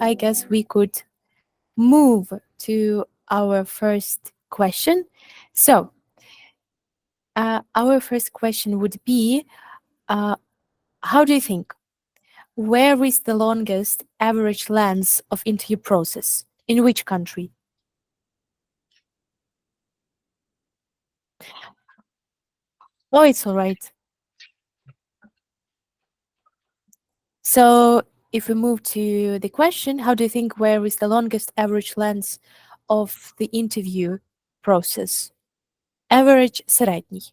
I guess we could move to our first question. So, our first question would be uh, how do you think? Where is the longest average length of interview process? In which country? Oh, it's all right. So, if we move to the question, how do you think where is the longest average length of the interview process? Average средний.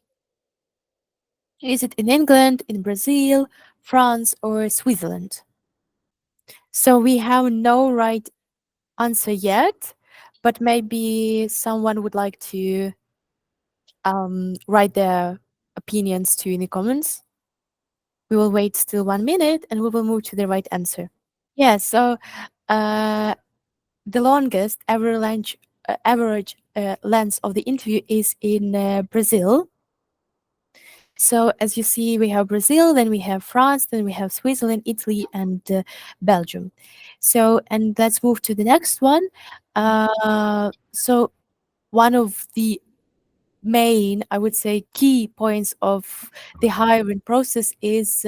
Is it in England, in Brazil, France, or Switzerland? So we have no right answer yet, but maybe someone would like to write their opinions to in the comments. We will wait still 1 minute and we will move to the right answer. Yeah, so uh, the longest average length of the interview is in Brazil. So as you see, we have Brazil, then we have France, then we have Switzerland, Italy, and Belgium. So, and let's move to the next one. So one of the main, I would say, key points of the hiring process is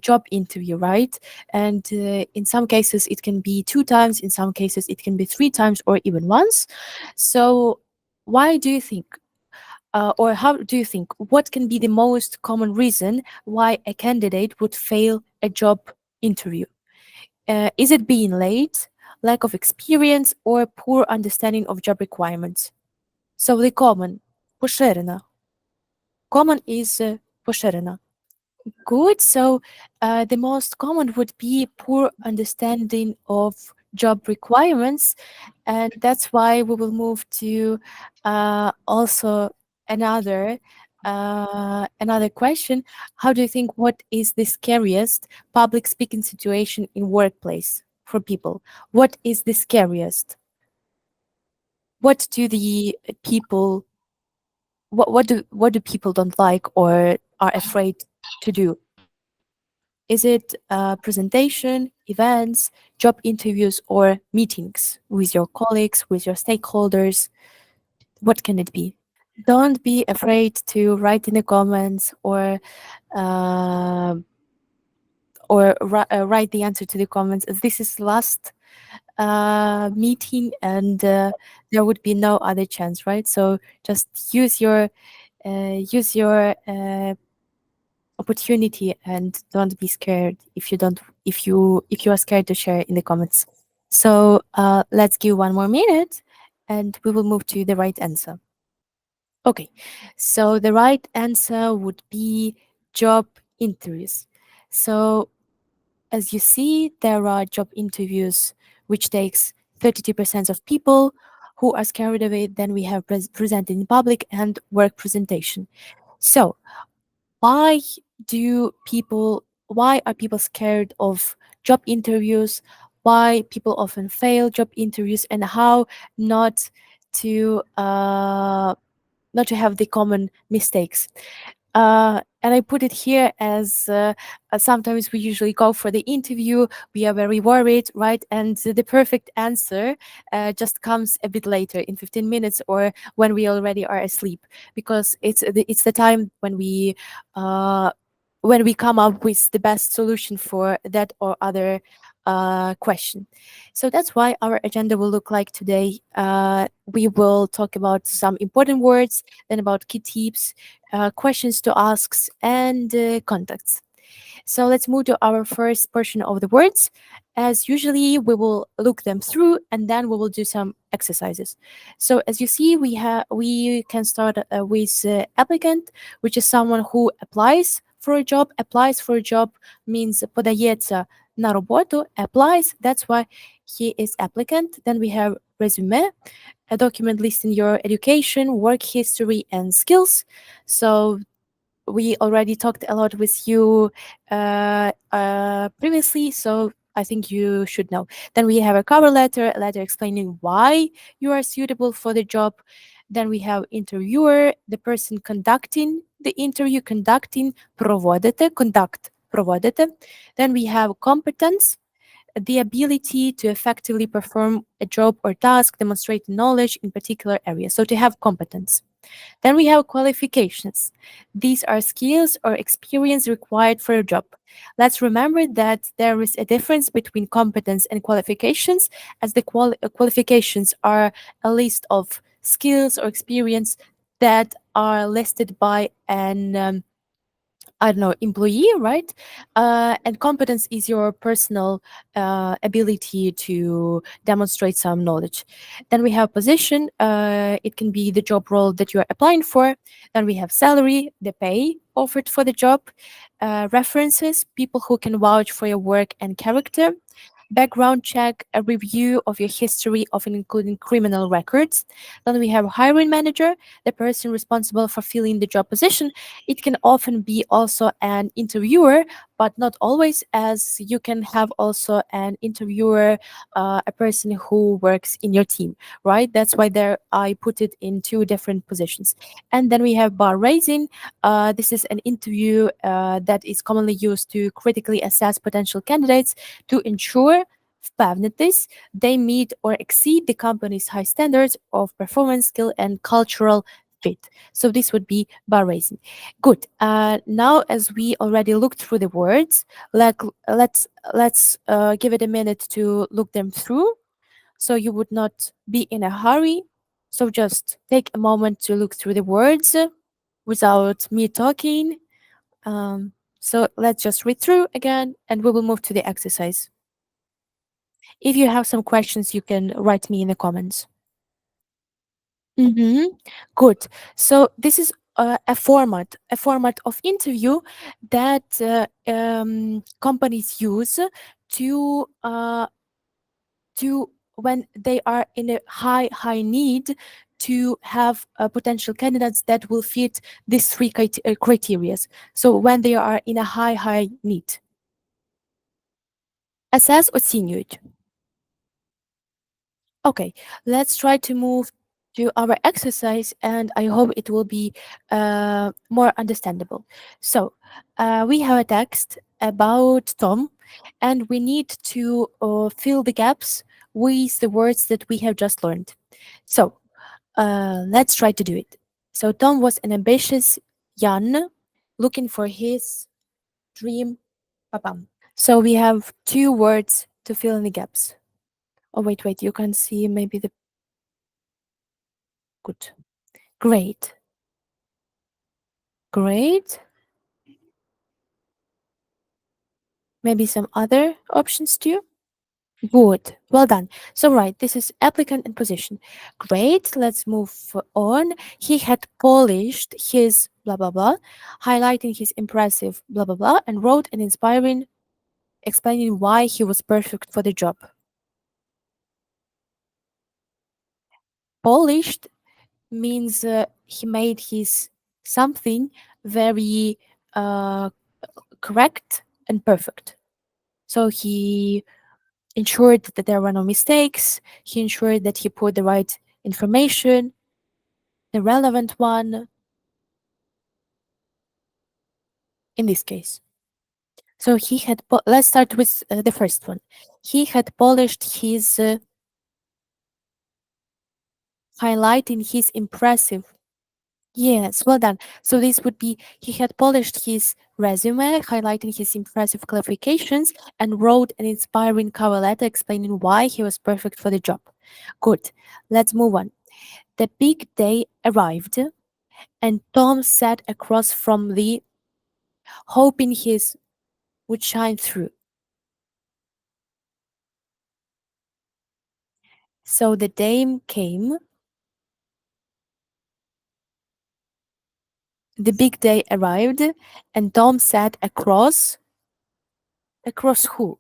job interview, right? And in some cases, it can be 2 times. In some cases, it can be 3 times or even once. So why do you think or how do you think what can be the most common reason why a candidate would fail a job interview? Is it being late, lack of experience, or poor understanding of job requirements? So the поширена. Common is поширена. Good. So the most common would be poor understanding of job requirements, and that's why we will move to also another another question. How do you think what is the scariest public speaking situation in workplace for people? What is the scariest? What do the people what do people don't like or are afraid to do? Is it presentation, events, job interviews, or meetings with your colleagues, with your stakeholders? What can it be? Don't be afraid to write in the comments uh, or write the answer to the comments. This is last meeting, and there would be no other chance, right? So just use your opportunity and don't be scared if you are scared to share in the comments. So let's give 1 more minute and we will move to the right answer. Okay, so the right answer would be job interviews. So as you see, there are job interviews which takes 32% of people who are scared of it. Then we have presented in public and work presentation. So why why are people scared of job interviews? Why people often fail job interviews, and how not to uh, not to have the common mistakes? And I put it here as sometimes we usually go for the interview, we are very worried, right? And the perfect answer just comes a bit later in 15 minutes or when we already are asleep, because it's the time when we come up with the best solution for that or other question. So that's why our agenda will look like today. We will talk about some important words, then about key tips, questions to ask, and contacts. So let's move to our first portion of the words. As usually, we will look them through and then we will do some exercises. So as you see, we can start with applicant, which is someone who applies for a job. Applies for a job means подається на роботу, applies. That's why he is applicant. Then we have resume, a document listing your education, work history, and skills. So we already talked a lot with you previously, so I think you should know. Then we have a cover letter, a letter explaining why you are suitable for the job. Then we have interviewer, the person conducting the interview, conducting, проводити, conduct проводити. Then we have competence, the ability to effectively perform a job or task, demonstrate knowledge in particular areas. So to have competence. Then we have qualifications. These are skills or experience required for a job. Let's remember that there is a difference between competence and qualifications, as the qualifications are a list of skills or experience that are listed by an I don't know, employee, right? And competence is your personal ability to demonstrate some knowledge. Then we have position. It can be the job role that you are applying for. Then we have salary, the pay offered for the job, references, people who can vouch for your work and character, background check, a review of your history, often including criminal records. Then we have hiring manager, the person responsible for filling the job position. It can often be also an interviewer, but not always, as you can have also an interviewer, a person who works in your team, right? That's why there I put it in two different positions. And then we have bar raising. This is an interview that is commonly used to critically assess potential candidates to ensure впевнитись they meet or exceed the company's high standards of performance, skill, and cultural fit. So this would be bar raising. Good. Now, as we already looked through the words, like let's give it a minute to look them through, so you would not be in a hurry. So just take a moment to look through the words without me talking. So let's just read through again, and we will move to the exercise. If you have some questions, you can write me in the comments. Good. So this is a format of interview that companies use to when they are in a high need to have potential candidates that will fit these three criteria. So when they are in a high need. Assess оцінюють. Okay, let's try to move to our exercise, and I hope it will be more understandable. So, we have a text about Tom, and we need to fill the gaps with the words that we have just learned. So, let's try to do it. So, Tom was an ambitious young looking for his dream papa. So, we have two words to fill in the gaps. Oh, wait, you can see maybe the good. Great. Great. Maybe some other options too? Good. Well done. So, right, this is applicant and position. Great. Let's move on. He had polished his blah, blah, blah, highlighting his impressive blah, blah, blah, and wrote an inspiring explaining why he was perfect for the job. Polished means he made his something very correct and perfect. So he ensured that there were no mistakes. He ensured that he put the right information, the relevant one, in this case. So he had, let's start with the first one. He had polished his, highlighting his impressive. Yes, well done. So this would be he had polished his resume, highlighting his impressive qualifications, and wrote an inspiring cover letter explaining why he was perfect for the job. Good. Let's move on. The big day arrived, and Tom sat across from Lee, hoping his would shine through. So the dame came, the big day arrived, and Tom sat across. Across who?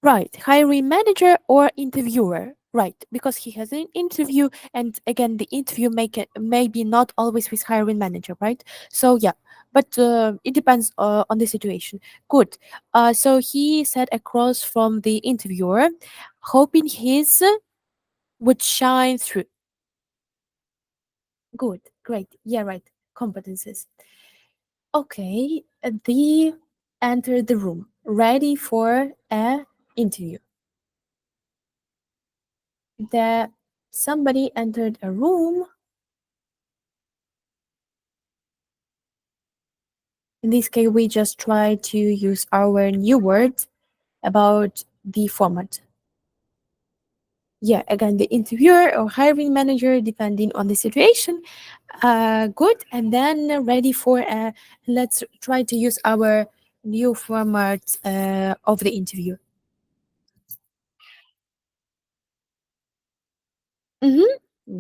Right, hiring manager or interviewer. Right, because he has an interview, and again, the interview maybe not always with hiring manager, right? So yeah, but it depends on the situation. Good. So he sat across from the interviewer, hoping his would shine through. Good, great. Yeah, right. Competences. Okay. they entered the room ready for a interview. The somebody entered a room. In this case, we just try to use our new word about the format. Yeah, again, the interviewer or hiring manager, depending on the situation. Good, and then ready for a. Let's try to use our new format of the interview.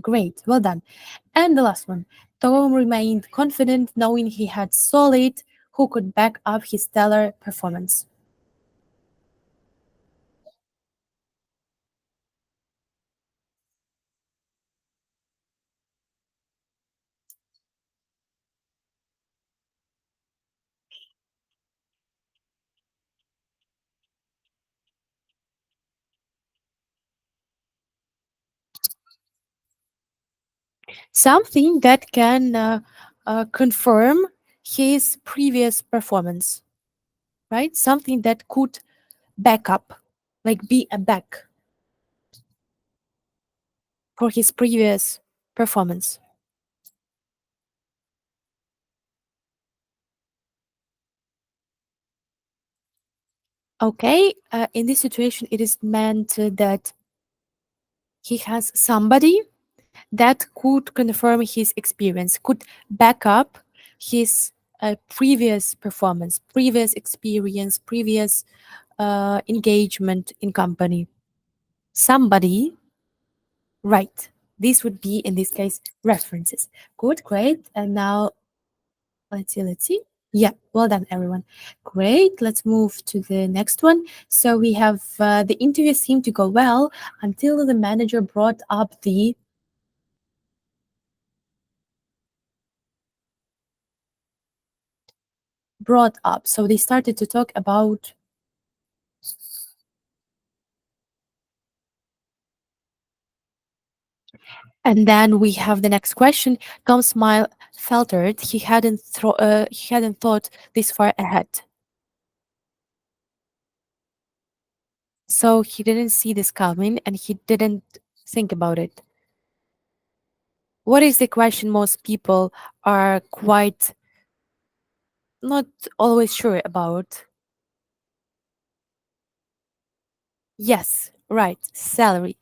Great, well done. And the last one. Tom remained confident, knowing he had solid who could back up his stellar performance. Something that can confirm his previous performance, right? Something that could back up, like be a back for his previous performance. Okay, in this situation, it is meant that he has somebody that could confirm his experience, could back up his previous performance, previous experience, previous engagement in company. Somebody, right? This would be in this case references. Good, great. And now let's see. Yeah, well done, everyone. Great. Let's move to the next one. So we have the interview seemed to go well until the manager brought up. So they started to talk about. And then we have the next question. Tom's smile faltered. He hadn't thought this far ahead. So he didn't see this coming and he didn't think about it. What is the question most people are quite not always sure about? Yes, right, salary.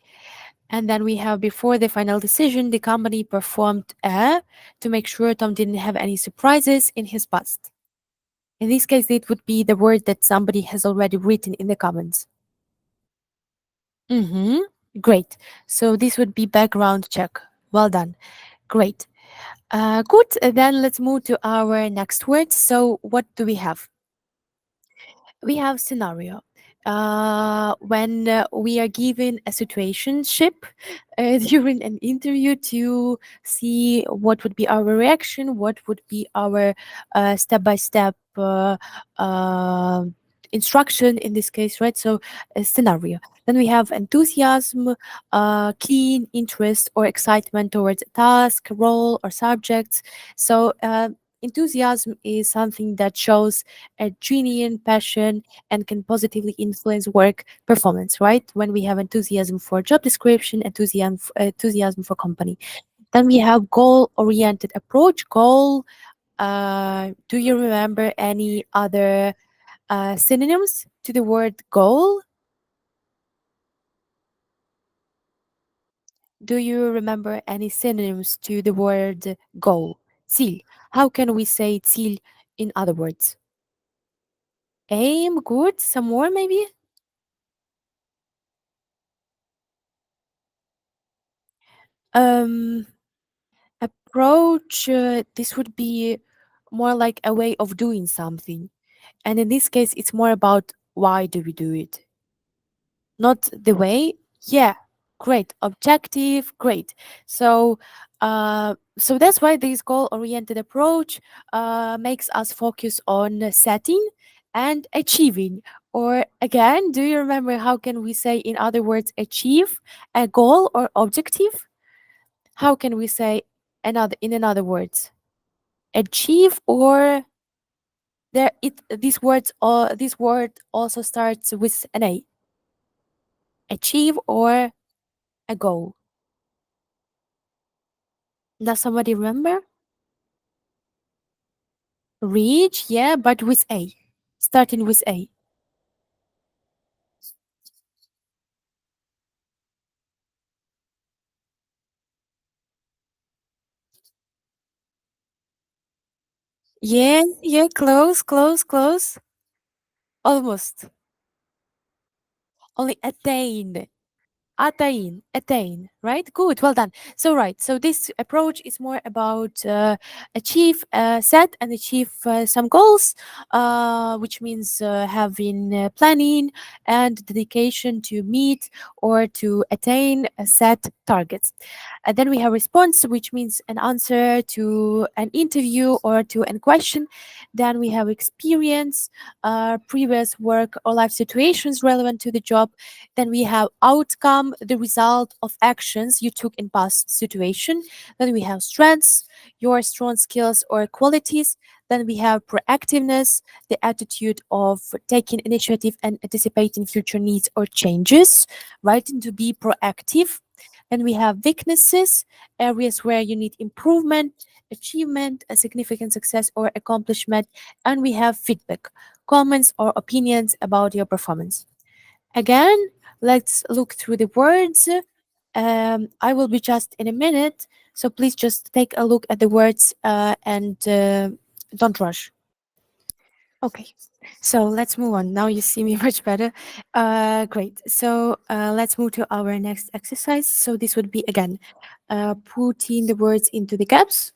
And then we have before the final decision, the company performed a to make sure Tom didn't have any surprises in his past. In this case, it would be the word that somebody has already written in the comments. Mm-hmm. Great. So this would be background check. Well done. Great. Good. Then let's move to our next word. So what do we have? We have scenario. When we are given a situationship during an interview to see what would be our reaction, what would be our step by step instruction in this case, right? So, a scenario. Then we have enthusiasm, keen interest or excitement towards a task, role, or subject. So, enthusiasm is something that shows a genuine passion and can positively influence work performance, right? When we have enthusiasm for job description, enthusiasm for company. Then we have goal oriented approach. Goal. Do you remember any other synonyms to the word goal? Do you remember any synonyms to the word goal? Ziel. How can we say ziel in other words? Aim, good. Some more, maybe? Um, approach, this would be more like a way of doing something. And in this case, it's more about why do we do it? Not the way. Yeah, great. Objective, great. So, so that's why this goal-oriented approach makes us focus on setting and achieving. Or again, do you remember how can we say, in other words, achieve a goal or objective? How can we say another in another words? Achieve or There, it this word also starts with an A. Achieve or a goal. Does somebody remember? Reach, yeah, but with A. Starting with A. Yeah, yeah, close, close, close. Almost. Only attain. Attain, right? Good, well done. So, right, so this approach is more about set and achieve some goals, which means having planning and dedication to meet or to attain set targets. And then we have response, which means an answer to an interview or to a question. Then we have experience, previous work or life situations relevant to the job. Then we have outcome, the result of actions you took in past situation. Then we have strengths, your strong skills or qualities. Then we have proactiveness, the attitude of taking initiative and anticipating future needs or changes, right? And to be proactive. Then we have weaknesses, areas where you need improvement, achievement, a significant success or accomplishment. And we have feedback, comments or opinions about your performance. Again, let's look through the words. I will be just in a minute, so please just take a look at the words and don't rush. Okay, so let's move on. Now you see me much better. Great. So let's move to our next exercise. So this would be again putting the words into the gaps,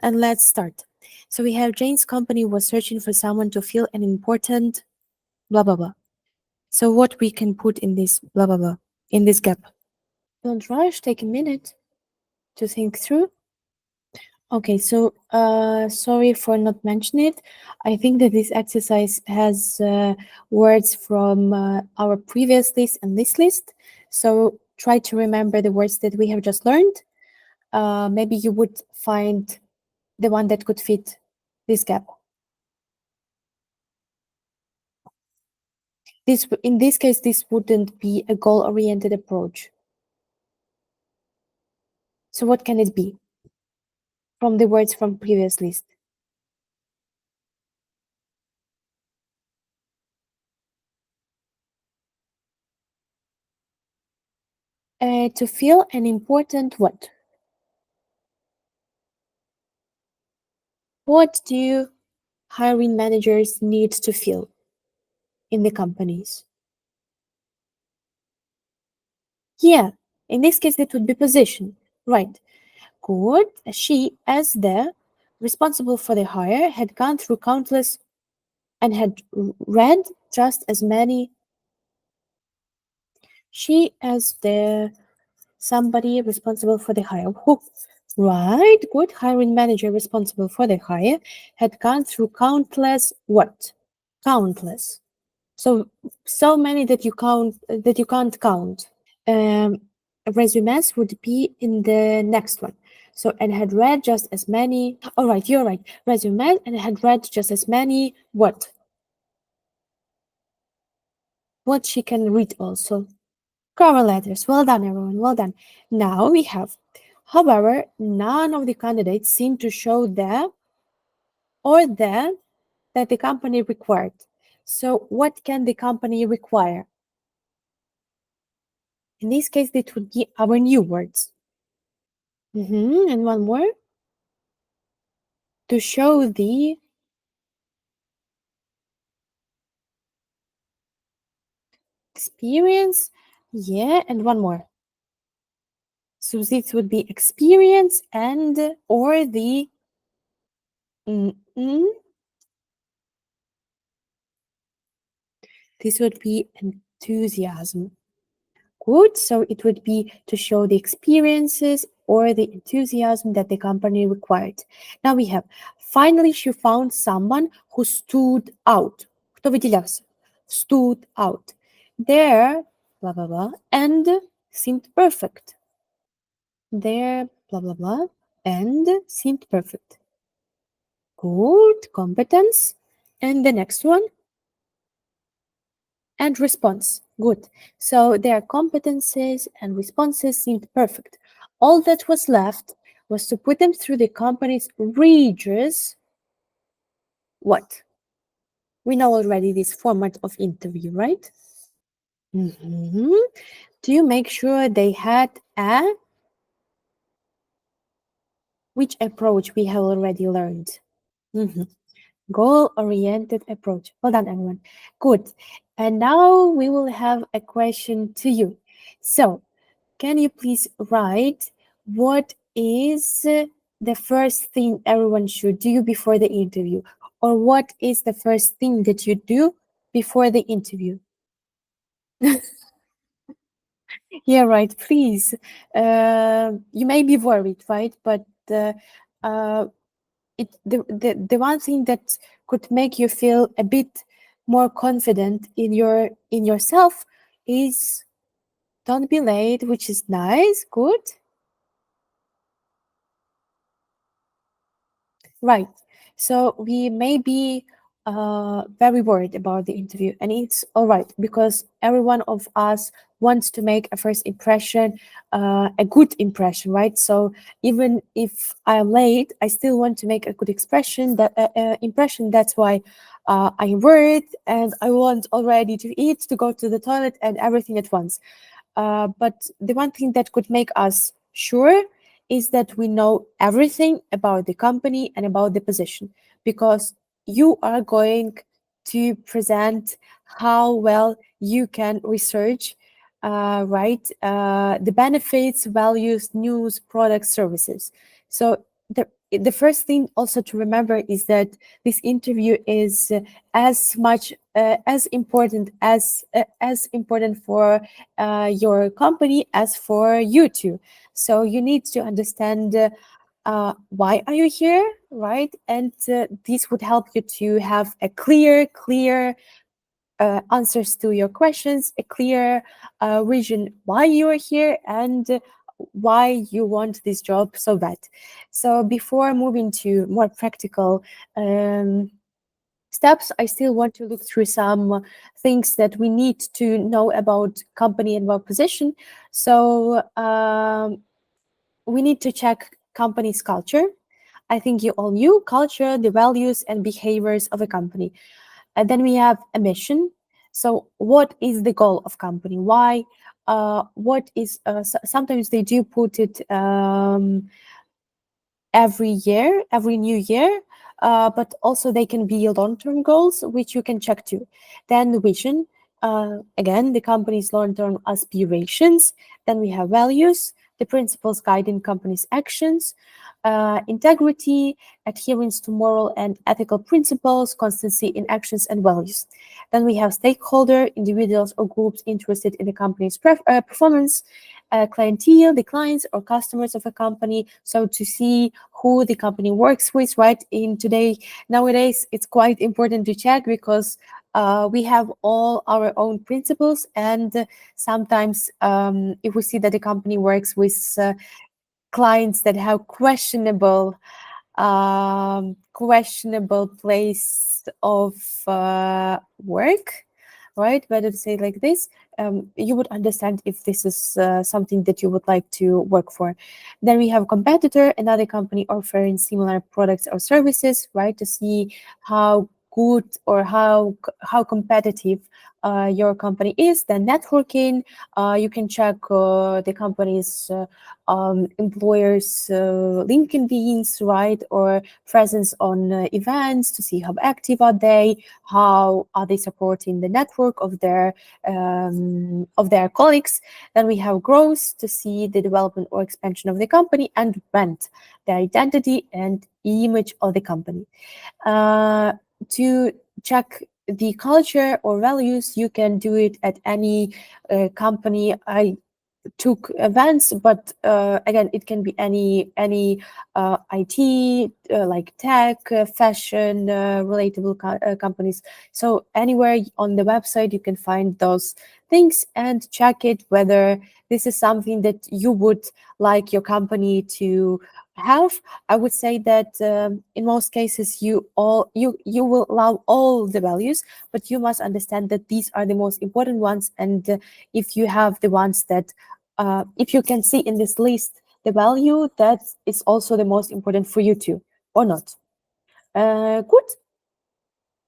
and let's start. So we have Jane's company was searching for someone to fill an important blah blah blah. So what we can put in this blah blah blah in this gap? Don't rush. Take a minute to think through. Okay, so sorry for not mentioning it. I think that this exercise has words from our previous list and this list. So try to remember the words that we have just learned. Maybe you would find the one that could fit this gap. In this case, this wouldn't be a goal-oriented approach. So what can it be from the words from previous list? To feel an important what? What do hiring managers need to feel in the companies? Yeah, in this case, it would be position. Right. Good. She, as the responsible for the hire, had gone through countless and had read just as many. She, as the somebody responsible for the hire. Who, right. Good. Hiring manager responsible for the hire had gone through countless what? Countless. So many that you can't count. Um, Resumes would be in the next one. So and had read just as many. All right, you're right. Resume and had read just as many. What? What she can read also. Cover letters. Well done, everyone. Well done. Now we have. However, none of the candidates seem to show the or the that the company required. So what can the company require? In this case, it would be our new words. And one more to show the experience. Yeah, and one more. So this would be experience and or the mm, this would be enthusiasm. Good. So it would be to show the experiences or the enthusiasm that the company required. Now we have finally she found someone who stood out. Хто виділявся? Stood out. There, blah blah blah, and seemed perfect. There, blah blah blah, and seemed perfect. Good competence. And the next one, and response. Good. So their competencies and responses seemed perfect. All that was left was to put them through the company's rigorous what? We know already this format of interview, right? Mhm. Do you make sure they had a which approach we have already learned? Mhm. Goal-oriented approach. Well done, everyone. Good. And now we will have a question to you. So, can you please write what is the first thing everyone should do before the interview? Or what is the first thing that you do before the interview? Yeah, right. Please. You may be worried, right? But uh, the one thing that could make you feel a bit more confident in yourself is don't be late, which is nice, good. Right. So we may be very worried about the interview, and it's all right because every one of us wants to make a first impression, a good impression, right? So even if I'm late, I still want to make a good expression. That impression. That's why I'm worried, and I want already to eat, to go to the toilet, and everything at once. But the one thing that could make us sure is that we know everything about the company and about the position because you are going to present how well you can research, right? The benefits, values, news, products, services. So the first thing also to remember is that this interview is as much as important for your company as for you too. So you need to understand why are you here, right? And this would help you to have a clear answers to your questions, a clear reason why you are here and why you want this job so bad. So before moving to more practical steps, I still want to look through some things that we need to know about company and about position. So we need to check company's culture. I think you all knew culture, the values and behaviors of a company. And then we have a mission. So what is the goal of company? Why? What is? Sometimes they do put it every year, every new year, but also they can be long-term goals, which you can check too. Then the vision, again, the company's long-term aspirations. Then we have values, the principles guiding company's actions, integrity, adherence to moral and ethical principles, constancy in actions and values. Then we have stakeholder, individuals or groups interested in the company's performance, clientele, the clients or customers of a company. So to see who the company works with, right? Nowadays, it's quite important to check because we have all our own principles, and sometimes if we see that the company works with clients that have questionable place of work, right? Better to say like this, you would understand if this is something that you would like to work for. Then we have competitor, another company offering similar products or services, right? To see how good or how competitive your company is. Then networking, you can check the company's employers' LinkedIn's, right, or presence on events to see how active are they, how are they supporting the network of their colleagues. Then we have growth to see the development or expansion of the company, and brand, the identity and image of the company. To check the culture or values, you can do it at any company. I took events, but again, it can be any IT, like tech, fashion, relatable companies. So anywhere on the website, you can find those things and check it whether this is something that you would like your company to have, I would say that in most cases you will allow all the values, but you must understand that these are the most important ones. And if you have the ones that, if you can see in this list the value that is also the most important for you too, or not. Good.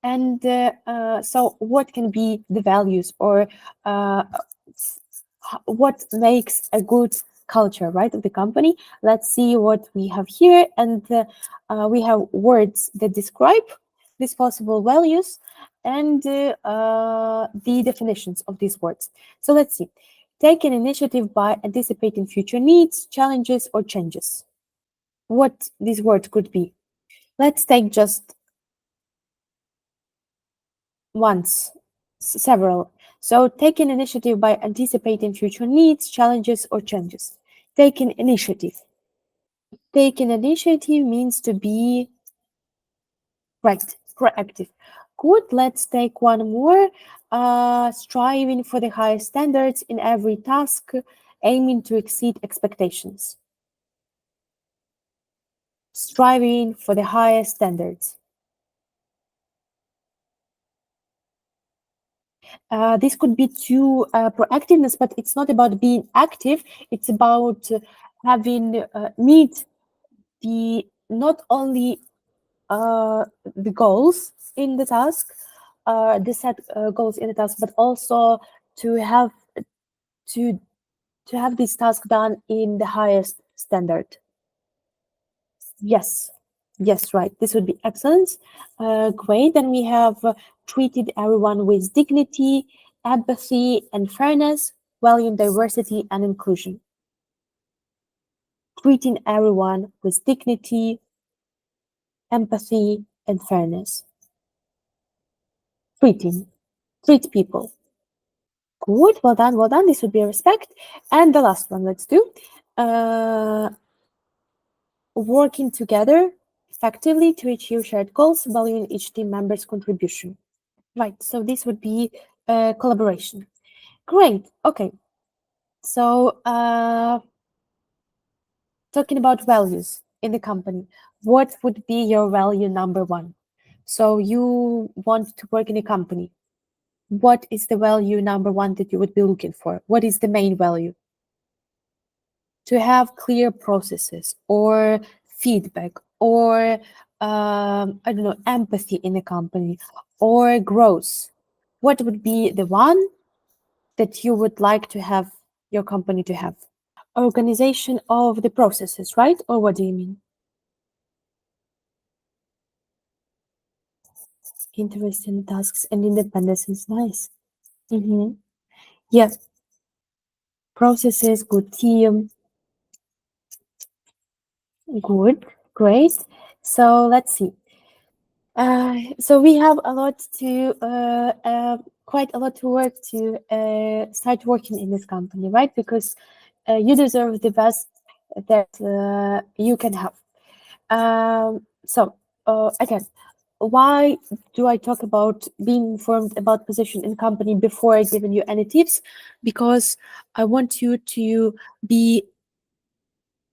And so, what can be the values, or uh, what makes a good culture, right, of the company? Let's see what we have here. And we have words that describe these possible values, and the definitions of these words. So let's see. Take an initiative by anticipating future needs, challenges, or changes. What this word could be? Let's take just once, several. So, taking initiative by anticipating future needs, challenges, or changes. Taking initiative. Taking initiative means to be right, proactive. Good. Let's take one more. Striving for the highest standards in every task, aiming to exceed expectations. Striving for the highest standards. This could be too proactiveness, but it's not about being active. It's about having meet the not only the goals in the task, the set goals in the task, but also to have to to have this task done in the highest standard. Yes, yes, right. This would be excellent. Great. Then we have treated everyone with dignity, empathy, and fairness, valuing diversity and inclusion. Treating everyone with dignity, empathy, and fairness. Treating, treat people. Good. Well done. Well done. This would be respect. And the last one, let's do. Uh, Working together effectively to achieve shared goals, valuing each team member's contribution. Right. So this would be collaboration. Great. Okay. So talking about values in the company, what would be your value number one? So you want to work in a company. What is the value number one that you would be looking for? What is the main value? To have clear processes, or feedback, or I don't know, empathy in a company, or growth. What would be the one that you would like to have your company to have? Organization of the processes, right? Or what do you mean? Interest in tasks and independence is nice. Mm-hmm. Yes, processes, good team, good, great. So let's see. So we have a lot to, quite a lot to work to start working in this company, right? Because you deserve the best that you can have. So again, why do I talk about being informed about position in company before I giving you any tips? Because I want you be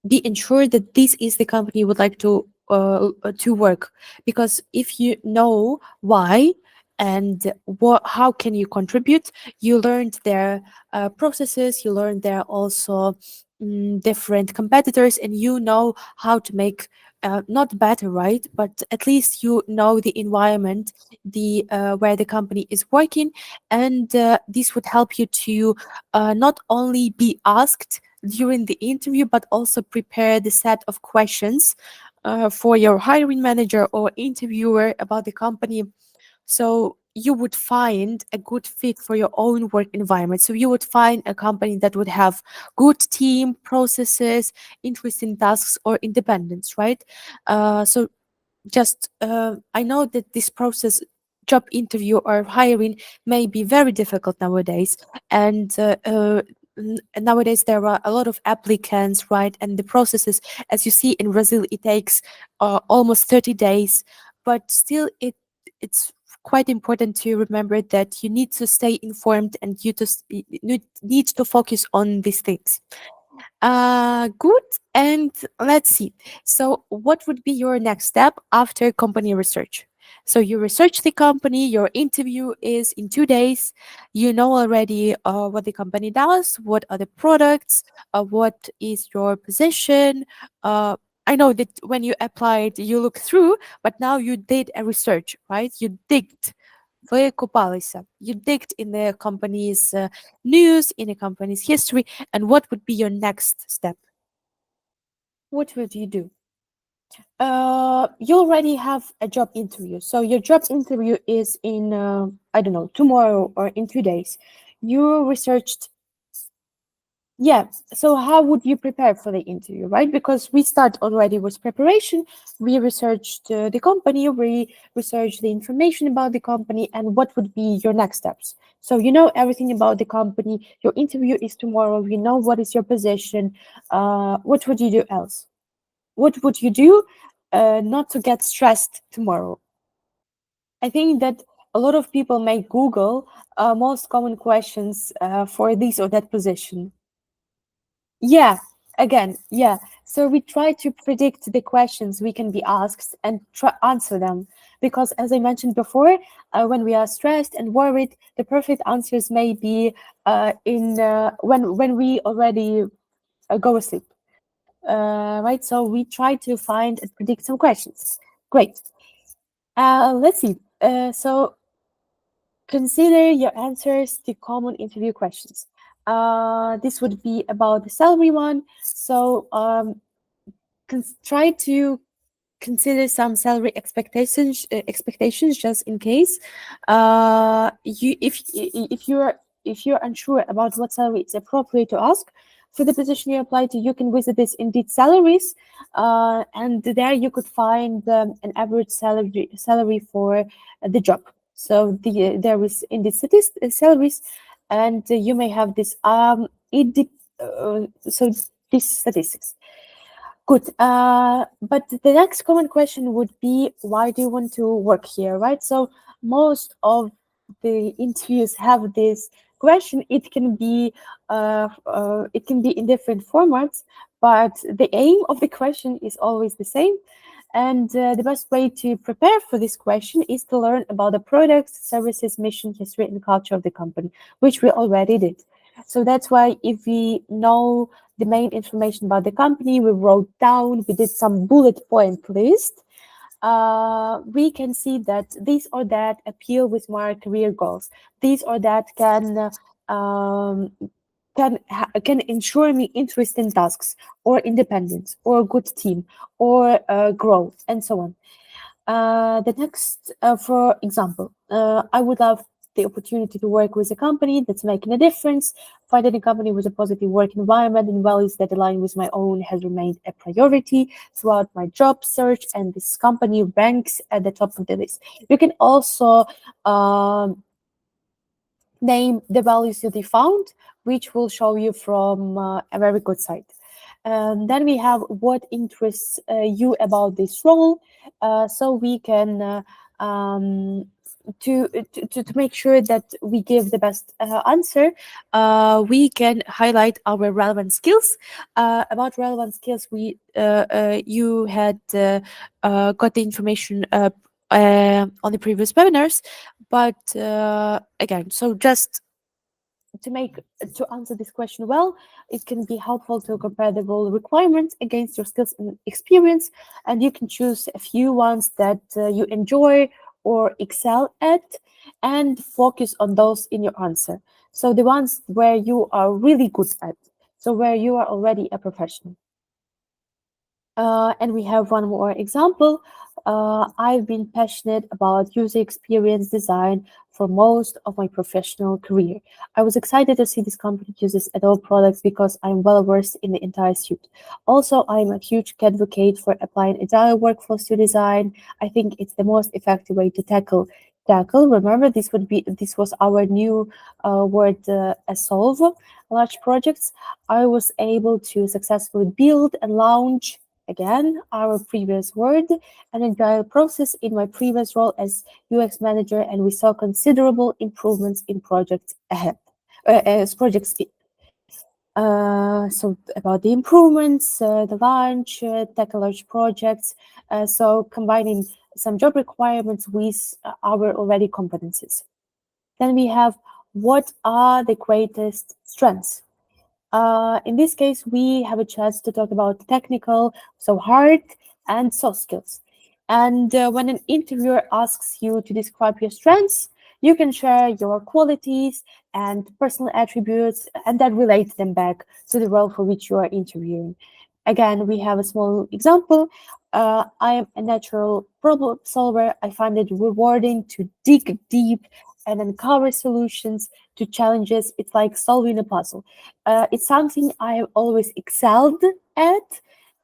ensured that this is the company you would like to work. Because if you know why and how can you contribute, you learned their processes, you learned their also different competitors, and you know how to make not better, right, but at least you know the environment, the where the company is working. And this would help you to not only be asked during the interview, but also prepare the set of questions for your hiring manager or interviewer about the company. So you would find a good fit for your own work environment. So you would find a company that would have good team processes, interesting tasks, or independence, right? So just I know that this process, job interview or hiring, may be very difficult nowadays. And nowadays there are a lot of applicants, right? And the processes, as you see in Brazil, it takes almost 30 days. But still it's quite important to remember that you need to stay informed, and you need to focus on these things. Good. And let's see. So, what would be your next step after company research? So, you research the company, your interview is in 2 days. You know already what the company does, what are the products, what is your position. Uh, I know that when you applied, you look through, but now you did a research, right? You digged. Ви копалися. You digged in the company's news, in the company's history, and what would be your next step? What would you do? You already have a job interview. So your job interview is in, I don't know, tomorrow or in 2 days. You researched. Yeah. So how would you prepare for the interview, right? Because we start already with preparation. We researched the company, we researched the information about the company, and what would be your next steps. So you know everything about the company. Your interview is tomorrow. You know what is your position. What would you do else? What would you do not to get stressed tomorrow? I think that a lot of people may Google most common questions for this or that position. Yeah, again, yeah. So we try to predict the questions we can be asked and try answer them. Because as I mentioned before, when we are stressed and worried, the perfect answers may be in when we already go asleep. Right? So we try to find and predict some questions. Great. Let's see. So consider your answers to common interview questions. This would be about the salary one. So try to consider some salary expectations just in case you if you're unsure about what salary it's appropriate to ask for the position you apply to. You can visit this Indeed salaries, and there you could find an average salary for the job. So there is Indeed salaries, and you may have this so these statistics. Good. But the next common question would be, why do you want to work here, right? So most of the interviews have this question. It can be in different formats, but the aim of the question is always the same. And the best way to prepare for this question is to learn about the products, services, mission, history, and culture of the company, which we already did. So that's why if we know the main information about the company, we wrote down, we did some bullet point list, we can see that this or that appeal with my career goals. This or that can ensure me interest in tasks or independence or good team or growth and so on. The next, for example, I would love the opportunity to work with a company that's making a difference. Finding a company with a positive work environment and values that align with my own has remained a priority throughout my job search, and this company ranks at the top of the list. You can also name the values that you found, which will show you from a very good site. Then we have what interests you about this role, so we can to make sure that we give the best answer. We can highlight our relevant skills. About relevant skills, we you had got the information on the previous webinars, but again, so just to make to answer this question well, it can be helpful to compare the role requirements against your skills and experience, and you can choose a few ones that you enjoy or excel at, and focus on those in your answer. So the ones where you are really good at, so where you are already a professional. And we have one more example. I've been passionate about user experience design for most of my professional career. I was excited to see this company uses Adobe products because I'm well versed in the entire suite. Also, I'm a huge advocate for applying agile workflows to design. I think it's the most effective way to tackle. Remember, this was our new word, solve large projects. I was able to successfully build and launch, again, our previous word, an agile process in my previous role as UX manager, and we saw considerable improvements in project speed. So about the improvements, the launch, tackle large projects. So combining some job requirements with our already competencies. Then we have what are the greatest strengths. In this case, we have a chance to talk about technical, so hard and soft skills. And when an interviewer asks you to describe your strengths, you can share your qualities and personal attributes and then relate them back to the role for which you are interviewing. Again, we have a small example. I am a natural problem solver. I find it rewarding to dig deep and uncover solutions to challenges. It's like solving a puzzle. It's something I have always excelled at.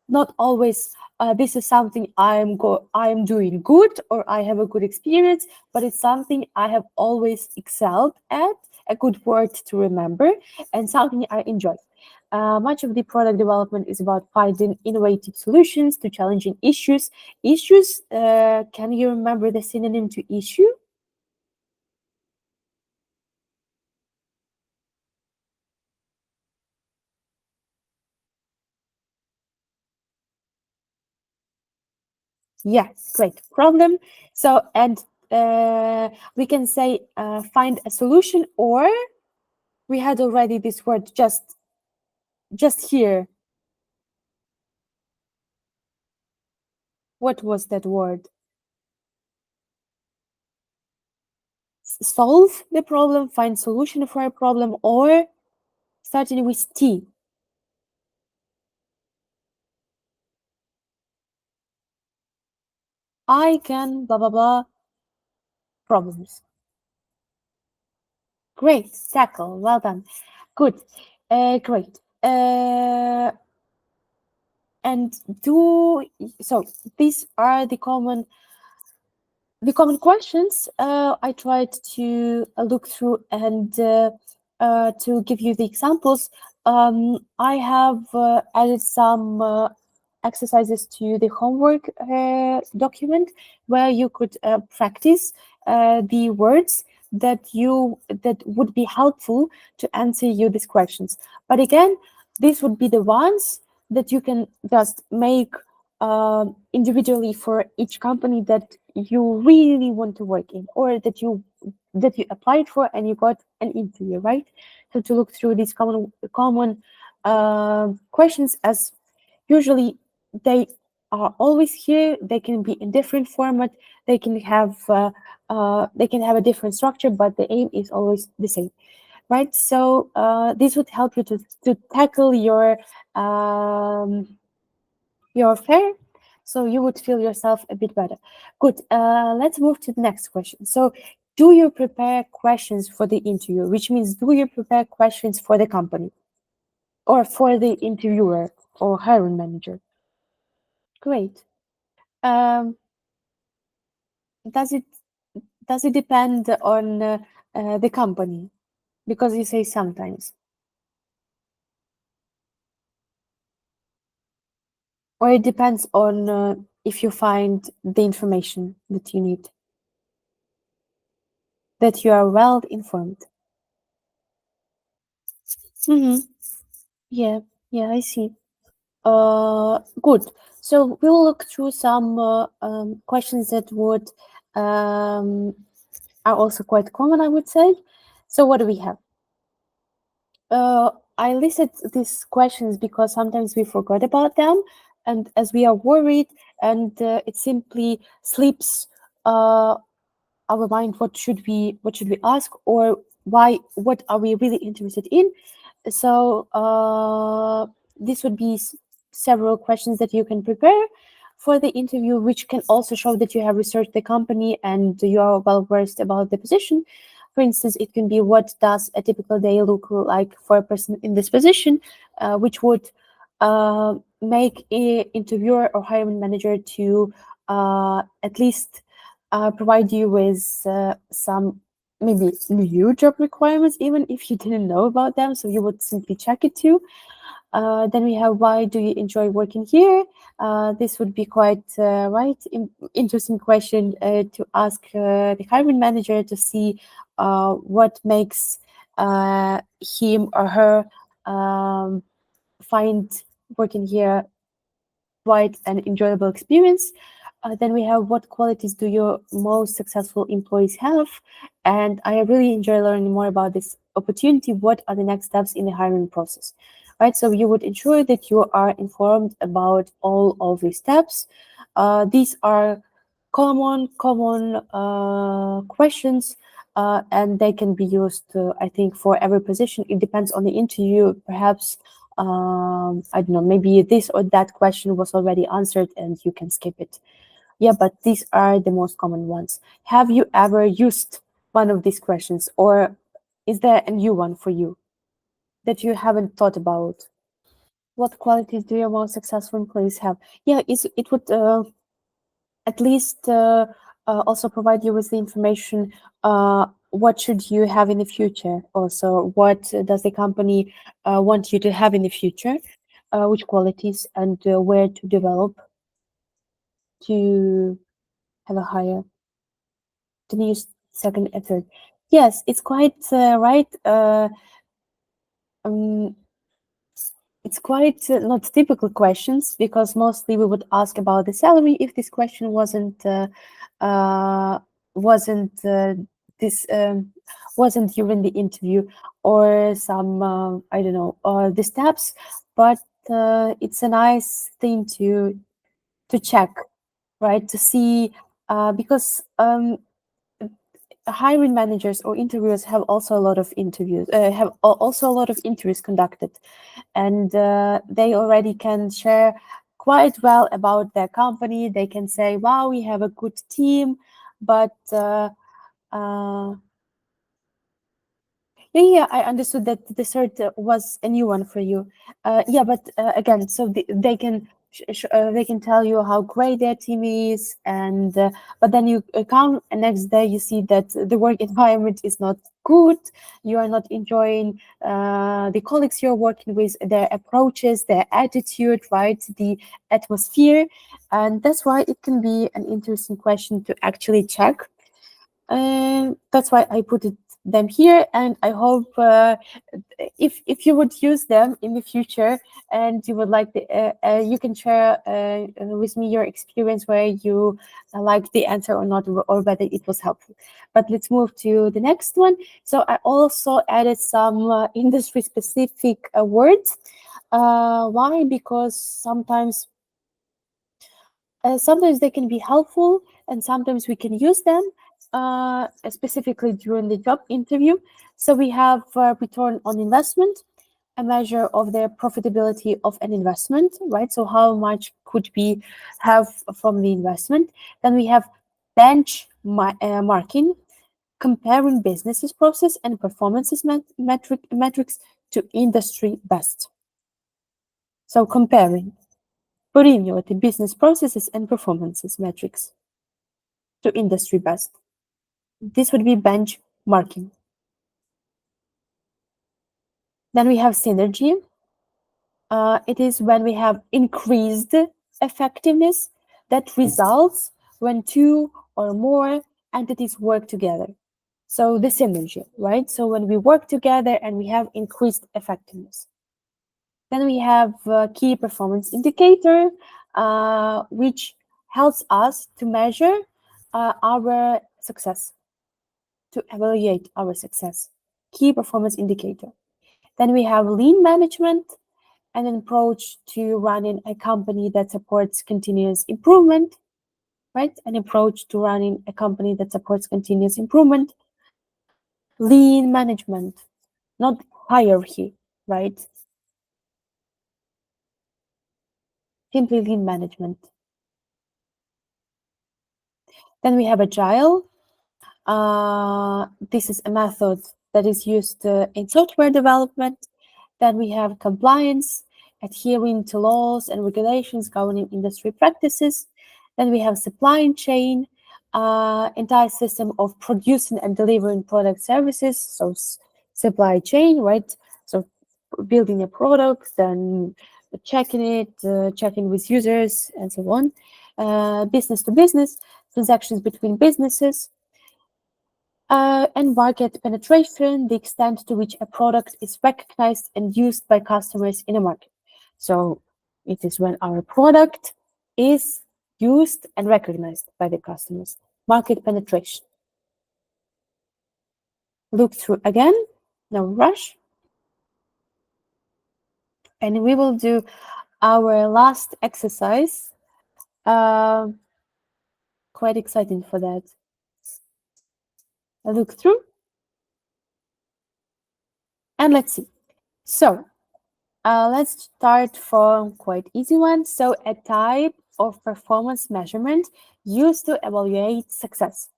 Not always. This is something I am doing good or I have a good experience, but it's something I have always excelled at. A good word to remember and something I enjoy. Much of the product development is about finding innovative solutions to challenging issues. Issues. Can you remember the synonym to issue? Yeah, great. Problem. So, and we can say find a solution, or we had already this word just here. What was that word? Solve the problem, find solution for a problem, or starting with T. I can blah blah blah problems. Great, tackle. Well done. Good. Great. And do so. These are the common questions I tried to look through and to give you the examples. I have added some exercises to the homework document where you could practice the words that would be helpful to answer you these questions. But again, these would be the ones that you can just make individually for each company that you really want to work in or that you applied for and you got an interview, right? So to look through these common questions, as usually they are always here. They can be in different format. They can have a different structure, but the aim is always the same, right? So this would help you to tackle your fair, so you would feel yourself a bit better. Good. Let's move to the next question. So, do you prepare questions for the interview? Which means, do you prepare questions for the company or for the interviewer or hiring manager? Great. Um, does it does it depend on the company? Because you say sometimes, or it depends on if you find the information that you need, that you are well informed. Mm-hmm. Yeah, yeah, I see. Good. So we'll look through some questions that would are also quite common, I would say. So what do we have? I listed these questions because sometimes we forgot about them, and as we are worried, and it simply slips our mind. What should we ask, or why? What are we really interested in? So this would be several questions that you can prepare for the interview, which can also show that you have researched the company and you are well versed about the position. For instance, it can be what does a typical day look like for a person in this position, which would make a interviewer or hiring manager to at least provide you with some maybe new job requirements, even if you didn't know about them. So you would simply check it too. Then we have why do you enjoy working here? This would be quite interesting question to ask the hiring manager to see what makes him or her um, find working here quite an enjoyable experience. Then we have what qualities do your most successful employees have? And I really enjoy learning more about this opportunity. What are the next steps in the hiring process? Right, so you would ensure that you are informed about all of these steps. These are common questions, and they can be used, I think, for every position. It depends on the interview. Perhaps I don't know, maybe this or that question was already answered and you can skip it. Yeah, but these are the most common ones. Have you ever used one of these questions, or is there a new one for you that you haven't thought about? What qualities do your most successful employees have? Yeah, it would at least also provide you with the information, what should you have in the future. Also, what does the company want you to have in the future, which qualities, and where to develop to have a higher, to use second and third. Yes, it's quite right. Um, it's quite not typical questions, because mostly we would ask about the salary if this question uh, wasn't this wasn't during the interview, or some I don't know, the steps. But it's a nice thing to check, right? To see, because hiring managers or interviewers have also a lot of interviews, also a lot of interviews conducted, and they already can share quite well about their company. They can say, "Wow, we have a good team," but uh, yeah, I understood that the third was a new one for you. Yeah, but again, so they can they can tell you how great their team is, and but then you come and next day you see that the work environment is not good. You are not enjoying the colleagues you're working with, their approaches, their attitude, right? The atmosphere, and that's why it can be an interesting question to actually check. That's why I put them here, and I hope if you would use them in the future, and you would like you can share with me your experience where you liked the answer or not, or whether it was helpful. But let's move to the next one. So I also added some industry specific words. Why? Because sometimes they can be helpful, and sometimes we can use them, specifically during the job interview. So we have return on investment, a measure of the profitability of an investment, right? So how much could we have from the investment? Then we have marking, comparing businesses process and performances metrics to industry best. So comparing, порівнювати business processes and performances metrics to industry best. This would be benchmarking. Then we have synergy. It is when we have increased effectiveness that results when two or more entities work together. So the synergy, right? So when we work together and we have increased effectiveness. Then we have key performance indicator, which helps us to measure our success, to evaluate our success. Key performance indicator. Then we have lean management, an approach to running a company that supports continuous improvement, right? An approach to running a company that supports continuous improvement. Lean management, not hierarchy, right? Simply lean management. Then we have agile. This is a method that is used in software development. Then we have compliance, adhering to laws and regulations governing industry practices. Then we have supply chain, entire system of producing and delivering product services. So supply chain, right? So building a product, then checking it, checking with users, and so on. Business to business, transactions between businesses. And market penetration, the extent to which a product is recognized and used by customers in a market. So it is when our product is used and recognized by the customers. Market penetration. Look through again, no rush. And we will do our last exercise. Quite exciting for that. I look through. And let's see. So let's start from quite easy one. So a type of performance measurement used to evaluate success.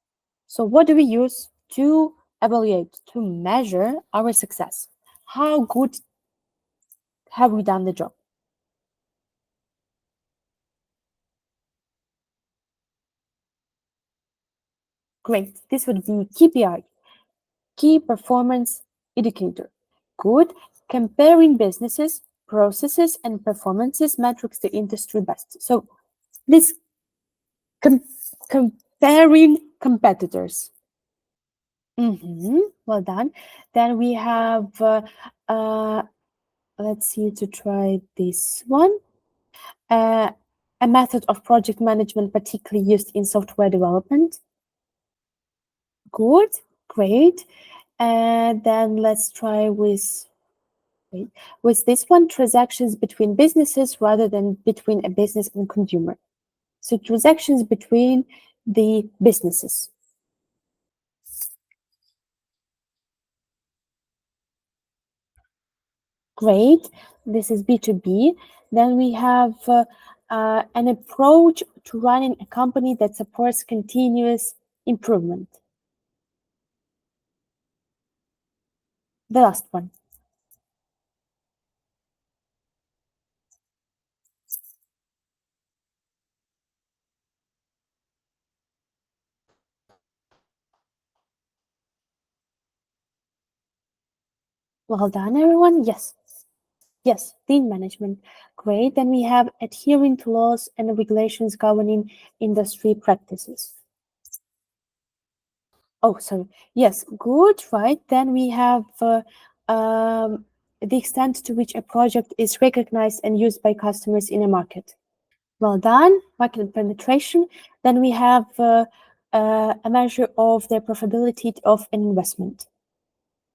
So what do we use to evaluate, to measure our success? How good have we done the job? Great. This would be KPI, key performance indicator. Good. Comparing businesses, processes, and performances metrics to industry best. So this comparing competitors. Well done. Then we have, let's see, to try this one. A method of project management particularly used in software development. Good, great. And then let's try with, wait, with this one, transactions between businesses rather than between a business and consumer. So transactions between the businesses. Great. This is B2B. Then we have an approach to running a company that supports continuous improvement. The last one. Well done, everyone. Yes. Yes, lean management. Great. Then we have adhering to laws and regulations governing industry practices. Oh, sorry. Yes, good. Right. Then we have the extent to which a project is recognized and used by customers in a market. Well done. Market penetration. Then we have a measure of the profitability of an investment.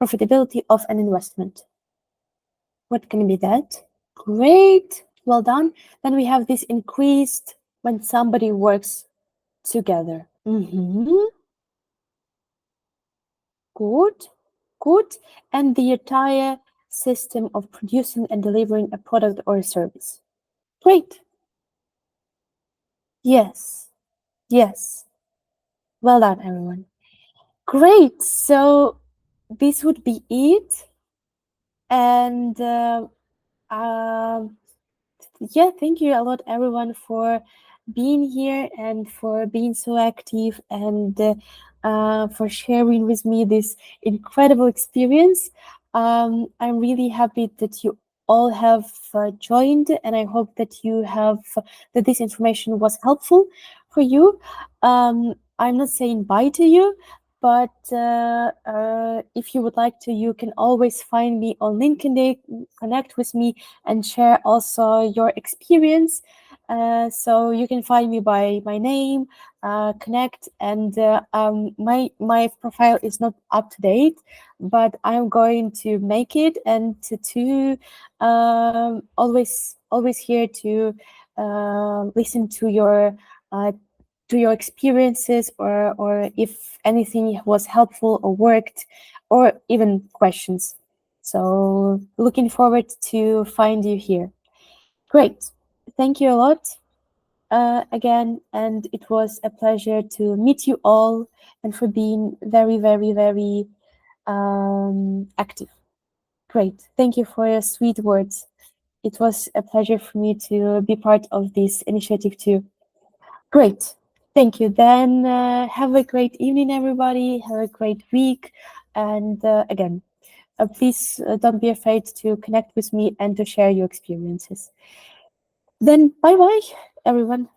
Profitability of an investment. What can be that? Great. Well done. Then we have this increased when somebody works together. Good. Good. And the entire system of producing and delivering a product or a service. Great. Yes. Yes. Well done, everyone. Great. So this would be it. And yeah, thank you a lot, everyone, for being here and for being so active and for sharing with me this incredible experience. I'm really happy that you all have joined, and I hope that you have that this information was helpful for you. I'm not saying bye to you, but if you would like to, you can always find me on LinkedIn, connect with me, and share also your experience. So you can find me by my name, connect, and my profile is not up to date, but I'm going to make it, and to always here to listen to your experiences, or if anything was helpful or worked, or even questions. So looking forward to find you here. Great. Thank you a lot again, and it was a pleasure to meet you all and for being very, very, very active. Great. Thank you for your sweet words. It was a pleasure for me to be part of this initiative too. Great. Thank you. Then have a great evening, everybody. Have a great week. And again, please don't be afraid to connect with me and to share your experiences. Then bye bye, everyone.